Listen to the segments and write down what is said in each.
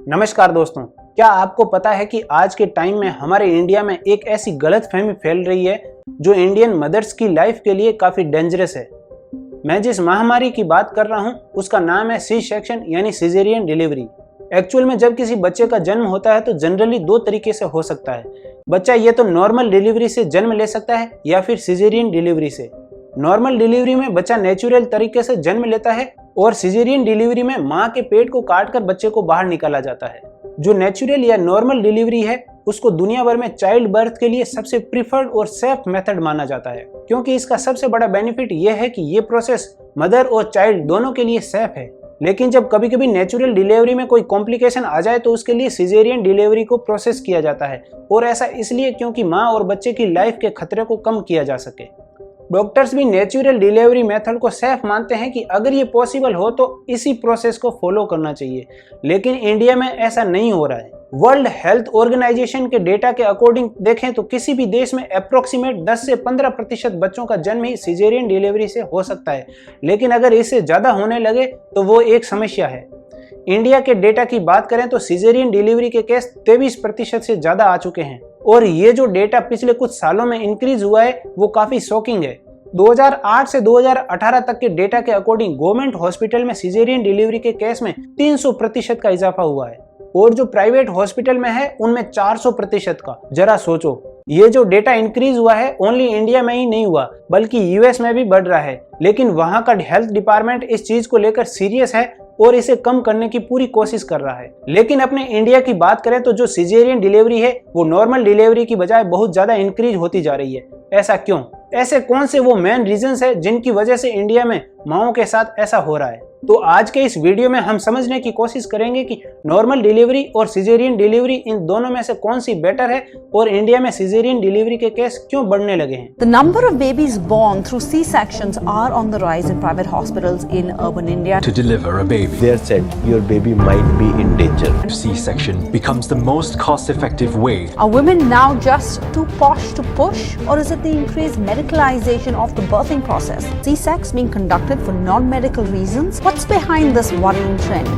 नमस्कार दोस्तों, क्या आपको पता है कि आज के टाइम में हमारे इंडिया में एक ऐसी गलतफहमी फैल रही है जो इंडियन मदर्स की लाइफ के लिए काफी डेंजरस है। मैं जिस महामारी की बात कर रहा हूं उसका नाम है सी सेक्शन यानी सिजेरियन डिलीवरी। एक्चुअल में जब किसी बच्चे का जन्म होता है तो जनरली दो तरीके से हो सकता है। बच्चा ये तो नॉर्मल डिलीवरी से जन्म ले सकता है या फिर सिजेरियन डिलीवरी से। नॉर्मल डिलीवरी में बच्चा नेचुरल तरीके से जन्म लेता है और सिजेरियन डिलीवरी में मां के पेट को काटकर बच्चे को बाहर निकाला जाता है। जो नेचुरल या नॉर्मल डिलीवरी है उसको दुनिया भर में चाइल्ड बर्थ के लिए सबसे प्रिफर्ड और सेफ मेथड माना जाता है, क्योंकि इसका सबसे बड़ा बेनिफिट यह है कि ये प्रोसेस मदर और चाइल्ड दोनों के लिए सेफ है। लेकिन जब कभी कभी नेचुरल डिलीवरी में कोई कॉम्प्लिकेशन आ जाए तो उसके लिए सिजेरियन डिलीवरी को प्रोसेस किया जाता है, और ऐसा इसलिए क्योंकि माँ और बच्चे की लाइफ के खतरे को कम किया जा सके। डॉक्टर्स भी नेचुरल डिलीवरी मेथड को सेफ मानते हैं कि अगर ये पॉसिबल हो तो इसी प्रोसेस को फॉलो करना चाहिए, लेकिन इंडिया में ऐसा नहीं हो रहा है। वर्ल्ड हेल्थ ऑर्गेनाइजेशन के डेटा के अकॉर्डिंग देखें तो किसी भी देश में अप्रोक्सीमेट 10 से 15% बच्चों का जन्म ही सिजेरियन डिलीवरी से हो सकता है, लेकिन अगर इससे ज़्यादा होने लगे तो वो एक समस्या है। इंडिया के डेटा की बात करें तो सिजेरियन डिलीवरी के केस 23% से ज़्यादा आ चुके हैं, और ये जो डेटा पिछले कुछ सालों में इंक्रीज हुआ है वो काफ़ी शॉकिंग है। 2008 से 2018 तक के डेटा के अकॉर्डिंग गवर्नमेंट हॉस्पिटल में सिजेरियन डिलीवरी के केस में 300% का इजाफा हुआ है, और जो प्राइवेट हॉस्पिटल में है उनमें 400% का। जरा सोचो, ये जो डेटा इंक्रीज हुआ है ओनली इंडिया में ही नहीं हुआ बल्कि यूएस में भी बढ़ रहा है, लेकिन वहां का हेल्थ डिपार्टमेंट इस चीज को लेकर सीरियस है और इसे कम करने की पूरी कोशिश कर रहा है। लेकिन अपने इंडिया की बात करें तो जो सिजेरियन डिलीवरी है वो नॉर्मल डिलीवरी की बजाय बहुत ज्यादा इंक्रीज होती जा रही है। ऐसा क्यों? ऐसे कौन से वो मेन रीजंस है जिनकी वजह से इंडिया में माओं के साथ ऐसा हो रहा है? तो आज के इस वीडियो में हम समझने की कोशिश करेंगे कि नॉर्मल डिलीवरी और सिजेरियन डिलीवरी इन दोनों में से कौन सी बेटर है और इंडिया में सिजेरियन डिलीवरी के केस क्यों बढ़ने लगे हैं। The number of babies born through C-sections are on the rise in private hospitals in urban India. To deliver a baby, They are said your baby might be in danger. C-section becomes the most cost-effective way. Are women now just too posh to push, or is it the increased medicalization of the birthing process? C-sex being conducted for non-medical reasons? What's behind this worrying trend?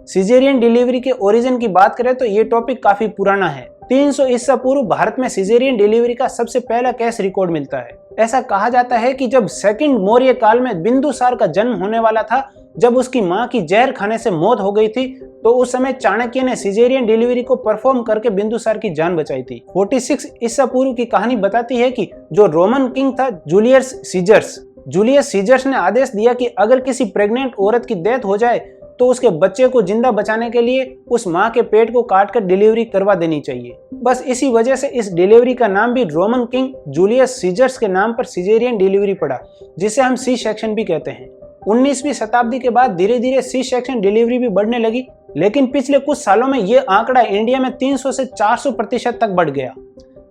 Caesarean delivery के origin की बात करें तो ये topic काफी पुराना है। 300 ईसा पूर्व भारत में सिजेरियन डिलीवरी का सबसे पहला केस रिकॉर्ड मिलता है। ऐसा कहा जाता है कि जब सेकंड मौर्य काल में बिंदुसार का जन्म होने वाला था, जब उसकी मां की जहर खाने से मौत हो गई थी, तो उस समय चाणक्य ने सिजेरियन डिलीवरी को परफॉर्म करके बिंदुसार की जान बचाई थी। 46 ईसा पूर्व की कहानी बताती है कि जो रोमन किंग था जूलियस सीजर्स ने आदेश दिया कि अगर किसी प्रेग्नेंट औरत की डेथ हो जाए तो उसके बच्चे को जिंदा बचाने के लिए उस मां के पेट को काटकर डिलीवरी करवा देनी चाहिए। बस इसी वजह से इस डिलीवरी का नाम भी रोमन किंग जूलियस सीजर्स के नाम पर सिजेरियन डिलीवरी पड़ा, जिसे हम सी सेक्शन भी कहते हैं। 19वीं शताब्दी के बाद धीरे धीरे सी सेक्शन डिलीवरी भी बढ़ने लगी, लेकिन पिछले कुछ सालों में ये आंकड़ा इंडिया में 300 से 400% तक बढ़ गया,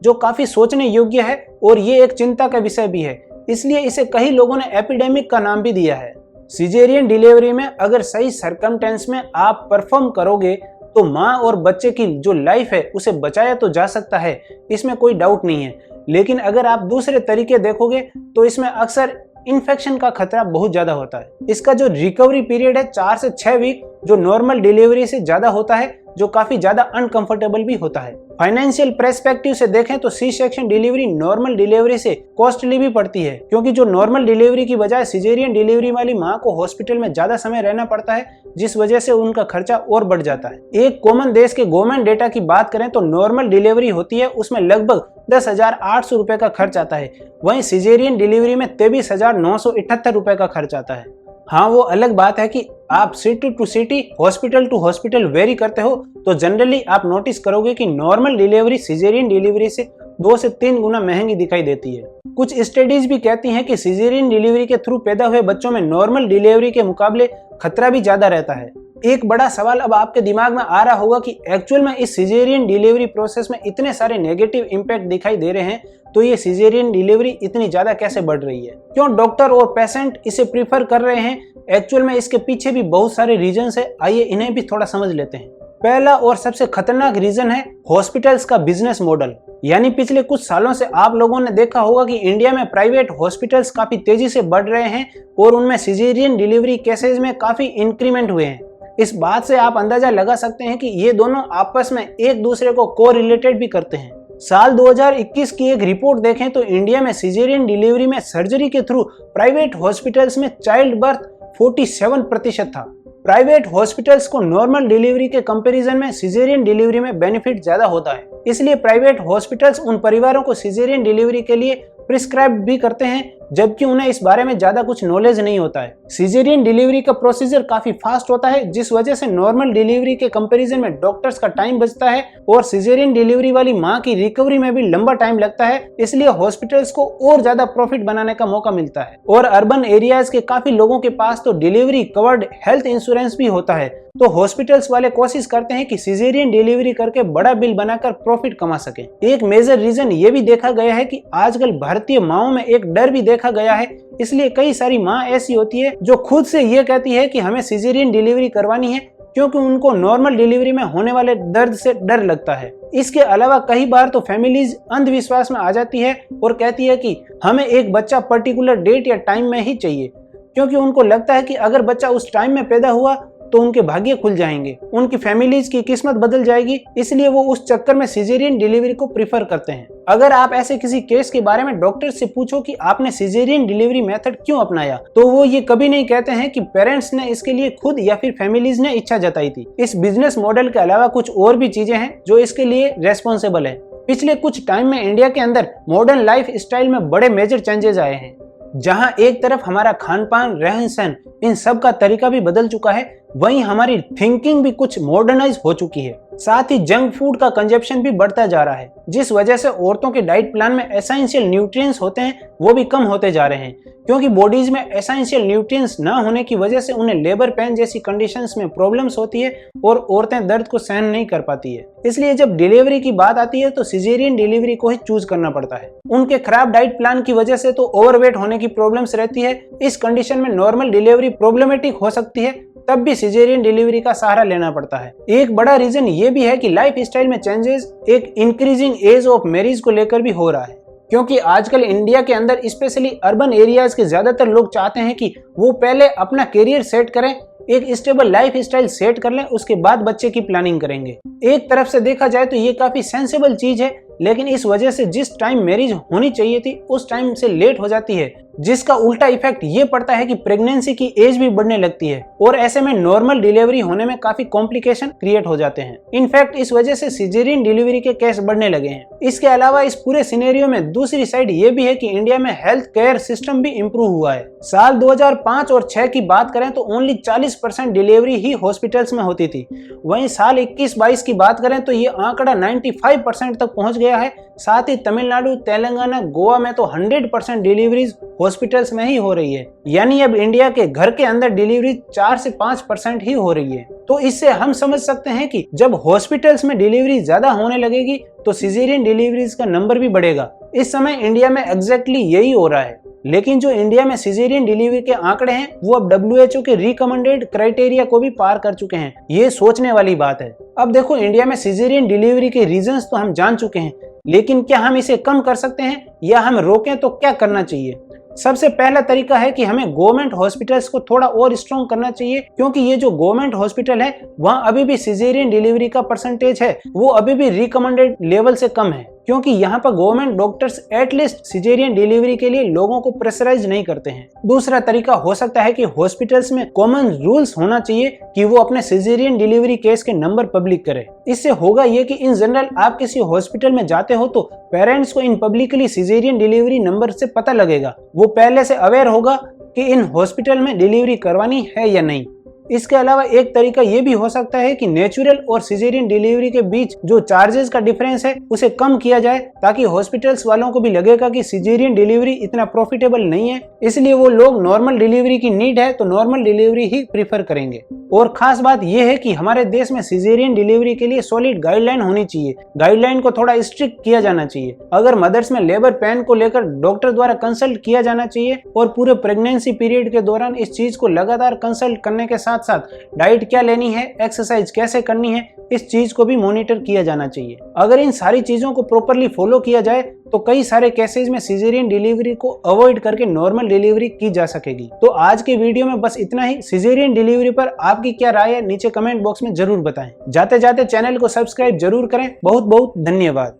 जो काफी सोचने योग्य है और ये एक चिंता का विषय भी है। इसलिए इसे कई लोगों ने एपिडेमिक का नाम भी दिया है। सिजेरियन डिलीवरी में अगर सही सरकमस्टेंस में आप परफॉर्म करोगे तो माँ और बच्चे की जो लाइफ है उसे बचाया तो जा सकता है, इसमें कोई डाउट नहीं है। लेकिन अगर आप दूसरे तरीके देखोगे तो इसमें अक्सर इन्फेक्शन का खतरा बहुत ज्यादा होता है। इसका जो रिकवरी पीरियड है 4 से 6 वीक, जो नॉर्मल डिलीवरी से ज्यादा होता है, जो काफी ज्यादा अनकंफर्टेबल भी होता है। फाइनेंशियल पर्सपेक्टिव से देखें तो C section delivery normal delivery से कॉस्टली भी पड़ती है, क्योंकि जो नॉर्मल डिलीवरी की बजाय सिजेरियन डिलीवरी वाली मां को हॉस्पिटल में ज्यादा समय रहना पड़ता है, जिस वजह से उनका खर्चा और बढ़ जाता है। एक कॉमन देश के गवर्नमेंट डेटा की बात करें तो नॉर्मल डिलीवरी होती है उसमें लगभग 10,800 रुपए का खर्च आता है, वहीं सिजेरियन डिलीवरी में 23,978 रुपए का खर्च आता है। हाँ, वो अलग बात है कि आप city to city, hospital to hospital vary करते हो तो जनरली आप नोटिस करोगे कि नॉर्मल डिलीवरी सिजेरियन डिलीवरी से 2 से 3 गुना महंगी दिखाई देती है। कुछ स्टडीज भी कहती हैं कि सिजेरियन डिलीवरी के थ्रू पैदा हुए बच्चों में नॉर्मल डिलीवरी के मुकाबले खतरा भी ज्यादा रहता है। एक बड़ा सवाल अब आपके दिमाग में आ रहा होगा कि एक्चुअल में इस सिजेरियन डिलीवरी प्रोसेस में इतने सारे नेगेटिव इम्पैक्ट दिखाई दे रहे हैं, तो ये सिजेरियन डिलीवरी इतनी ज्यादा कैसे बढ़ रही है? क्यों डॉक्टर और पेशेंट इसे प्रीफर कर रहे हैं? एक्चुअल में इसके पीछे भी बहुत सारे रीजंस है, आइए इन्हें भी थोड़ा समझ लेते हैं। पहला और सबसे खतरनाक रीजन है हॉस्पिटल्स का बिजनेस मॉडल। यानी पिछले कुछ सालों से आप लोगों ने देखा होगा कि इंडिया में प्राइवेट हॉस्पिटल्स काफी तेजी से बढ़ रहे हैं और उनमें सिजेरियन डिलीवरी केसेस में काफी इंक्रीमेंट हुए हैं। इस बात से आप अंदाजा लगा सकते हैं कि ये दोनों आपस में एक दूसरे को कोरिलेटेड भी करते हैं। साल 2021 की एक रिपोर्ट देखें तो इंडिया में सिजेरियन डिलीवरी में सर्जरी के थ्रू प्राइवेट हॉस्पिटल्स में चाइल्ड बर्थ 47% था। प्राइवेट हॉस्पिटल्स को नॉर्मल डिलीवरी के कंपैरिजन में सिजेरियन डिलीवरी में बेनिफिट ज्यादा होता है, इसलिए प्राइवेट हॉस्पिटल्स उन परिवारों को सिजेरियन डिलीवरी के लिए प्रिस्क्राइब भी करते हैं, जबकि उन्हें इस बारे में ज्यादा कुछ नॉलेज नहीं होता है। सिजेरियन डिलीवरी का प्रोसीजर काफी फास्ट होता है, जिस वजह से नॉर्मल डिलीवरी के कंपैरिजन में डॉक्टर्स का टाइम बचता है और सिजेरियन डिलीवरी वाली मां की रिकवरी में भी लंबा टाइम लगता है, इसलिए हॉस्पिटल्स को और ज्यादा प्रॉफिट बनाने का मौका मिलता है। और अर्बन एरियाज के काफी लोगों के पास तो डिलीवरी कवर्ड हेल्थ इंश्योरेंस भी होता है, तो हॉस्पिटल्स वाले कोशिश करते हैं कि सिजेरियन डिलीवरी करके बड़ा बिल बनाकर प्रॉफिट कमा सके। एक मेजर रीजन ये भी देखा गया है कि आजकल भारतीय माओं में एक डर भी देखा गया है, इसलिए कई सारी माँ ऐसी होती है जो खुद से ये कहती है कि हमें सिजेरियन डिलीवरी करवानी है, क्योंकि उनको नॉर्मल डिलीवरी में होने वाले दर्द से डर लगता है। इसके अलावा कई बार तो फैमिलीज अंधविश्वास में आ जाती है और कहती है कि हमें एक बच्चा पर्टिकुलर डेट या टाइम में ही चाहिए, क्योंकि उनको लगता है कि अगर बच्चा उस टाइम में पैदा हुआ तो उनके भाग्य खुल जाएंगे, उनकी फैमिलीज की किस्मत बदल जाएगी, इसलिए वो उस चक्कर में सिजेरियन डिलीवरी को प्रीफर करते हैं। अगर आप ऐसे किसी केस के बारे में डॉक्टर से पूछो कि आपने सिजेरियन डिलीवरी मेथड क्यों अपनाया, तो वो ये कभी नहीं कहते हैं कि पेरेंट्स ने इसके लिए खुद या फिर फैमिलीज ने इच्छा जताई थी। इस बिजनेस मॉडल के अलावा कुछ और भी चीजें हैं जो इसके लिए रेस्पॉन्सिबल है। पिछले कुछ टाइम में इंडिया के अंदर मॉडर्न लाइफ स्टाइल में बड़े मेजर चेंजेस आए हैं, जहां एक तरफ हमारा खान पान, रहन सहन, इन सब का तरीका भी बदल चुका है, वहीं हमारी थिंकिंग भी कुछ मॉडर्नाइज हो चुकी है। साथ ही जंक फूड का कंजप्शन भी बढ़ता जा रहा है, जिस वजह से औरतों के डाइट प्लान में एसेंशियल न्यूट्रिएंट्स होते हैं वो भी कम होते जा रहे हैं, क्योंकि बॉडीज में एसेंशियल न्यूट्रिएंट्स ना होने की वजह से उन्हें लेबर पेन जैसी कंडीशंस में प्रॉब्लम्स होती है और औरतें दर्द को सहन नहीं कर पाती है। इसलिए जब डिलीवरी की बात आती है तो सिजेरियन डिलीवरी को ही चूज करना पड़ता है। उनके खराब डाइट प्लान की वजह से तो ओवरवेट होने की प्रॉब्लम्स रहती है। इस कंडीशन में नॉर्मल डिलीवरी प्रॉब्लमेटिक हो सकती है, तब भी सिजेरियन डिलीवरी का सहारा लेना पड़ता है। एक बड़ा रीजन ये भी है कि लाइफ स्टाइल में चेंजेस एक इंक्रीजिंग एज ऑफ मैरिज को लेकर भी हो रहा है, क्योंकि आजकल इंडिया के अंदर स्पेशली अर्बन एरियाज के ज्यादातर लोग चाहते हैं कि वो पहले अपना करियर सेट करें, एक स्टेबल लाइफ स्टाइल सेट कर लें, उसके बाद बच्चे की प्लानिंग करेंगे। एक तरफ से देखा जाए तो ये काफी सेंसिबल चीज है, लेकिन इस वजह से जिस टाइम मैरिज होनी चाहिए थी उस टाइम से लेट हो जाती है, जिसका उल्टा इफेक्ट ये पड़ता है कि प्रेगनेंसी की एज भी बढ़ने लगती है और ऐसे में नॉर्मल डिलीवरी होने में काफी कॉम्प्लिकेशन क्रिएट हो जाते हैं। इनफैक्ट इस वजह से सिजेरियन डिलीवरी के केस बढ़ने लगे हैं। इसके अलावा इस पूरे सिनेरियो में दूसरी साइड ये भी है कि इंडिया में हेल्थ केयर सिस्टम भी इम्प्रूव हुआ है। साल 2005 और 6 की बात करें तो ओनली 40% डिलीवरी ही हॉस्पिटल्स में होती थी, वहीं साल 21-22 की बात करें तो ये आंकड़ा 95% तक पहुंच गया है। साथ ही तमिलनाडु, तेलंगाना, गोवा में तो 100% डिलीवरीज हॉस्पिटल्स में ही हो रही है। यानी अब इंडिया के घर के अंदर डिलीवरी 4 से 5% ही हो रही है। तो इससे हम समझ सकते हैं कि जब हॉस्पिटल्स में डिलीवरी ज्यादा होने लगेगी तो सिजेरियन डिलीवरीज का नंबर भी बढ़ेगा। इस समय इंडिया में एग्जैक्टली यही हो रहा है, लेकिन जो इंडिया में सिजेरियन डिलीवरी के आंकड़े हैं वो अब WHO के रिकमेंडेड क्राइटेरिया को भी पार कर चुके हैं। ये सोचने वाली बात है। अब देखो, इंडिया में सिजेरियन डिलीवरी के रीजंस तो हम जान चुके हैं, लेकिन क्या हम इसे कम कर सकते हैं या हम रोकें तो क्या करना चाहिए? सबसे पहला तरीका है कि हमें गवर्नमेंट हॉस्पिटल्स को थोड़ा और स्ट्रॉन्ग करना चाहिए, क्योंकि ये जो गवर्नमेंट हॉस्पिटल है वहाँ अभी भी सिजेरियन डिलीवरी का परसेंटेज है वो अभी भी रिकमेंडेड लेवल से कम है, क्योंकि यहाँ पर government doctors at least caesarean delivery के लिए लोगों को प्रेशराइज नहीं करते हैं। दूसरा तरीका हो सकता है कि हॉस्पिटल्स में कॉमन रूल्स होना चाहिए कि वो अपने सिजेरियन डिलीवरी केस के नंबर पब्लिक करें। इससे होगा ये कि इन जनरल आप किसी हॉस्पिटल में जाते हो तो पेरेंट्स को इन पब्लिकली सिजेरियन डिलीवरी नंबर से पता लगेगा, वो पहले से अवेयर होगा कि इन हॉस्पिटल में डिलीवरी करवानी है या नहीं। इसके अलावा एक तरीका ये भी हो सकता है कि नेचुरल और सिजेरियन डिलीवरी के बीच जो चार्जेस का डिफरेंस है उसे कम किया जाए, ताकि हॉस्पिटल्स वालों को भी लगेगा कि सिजेरियन डिलीवरी इतना प्रॉफिटेबल नहीं है, इसलिए वो लोग नॉर्मल डिलीवरी की नीड है तो नॉर्मल डिलीवरी ही प्रीफर करेंगे। और खास बात यह है कि हमारे देश में सिजेरियन डिलीवरी के लिए सॉलिड गाइडलाइन होनी चाहिए। गाइडलाइन को थोड़ा स्ट्रिक्ट किया जाना चाहिए। अगर मदर्स में लेबर पेन को लेकर डॉक्टर द्वारा कंसल्ट किया जाना चाहिए और पूरे प्रेगनेंसी पीरियड के दौरान इस चीज को लगातार कंसल्ट करने के साथ साथ डाइट क्या लेनी है, एक्सरसाइज कैसे करनी है, इस चीज को भी मॉनिटर किया जाना चाहिए। अगर इन सारी चीजों को प्रॉपरली फॉलो किया जाए तो कई सारे केसेस में सिजेरियन डिलीवरी को अवॉइड करके नॉर्मल डिलीवरी की जा सकेगी। तो आज के वीडियो में बस इतना ही। सिजेरियन डिलीवरी पर आपकी क्या राय है नीचे कमेंट बॉक्स में जरूर बताएं। जाते जाते चैनल को सब्सक्राइब जरूर करें। बहुत बहुत धन्यवाद।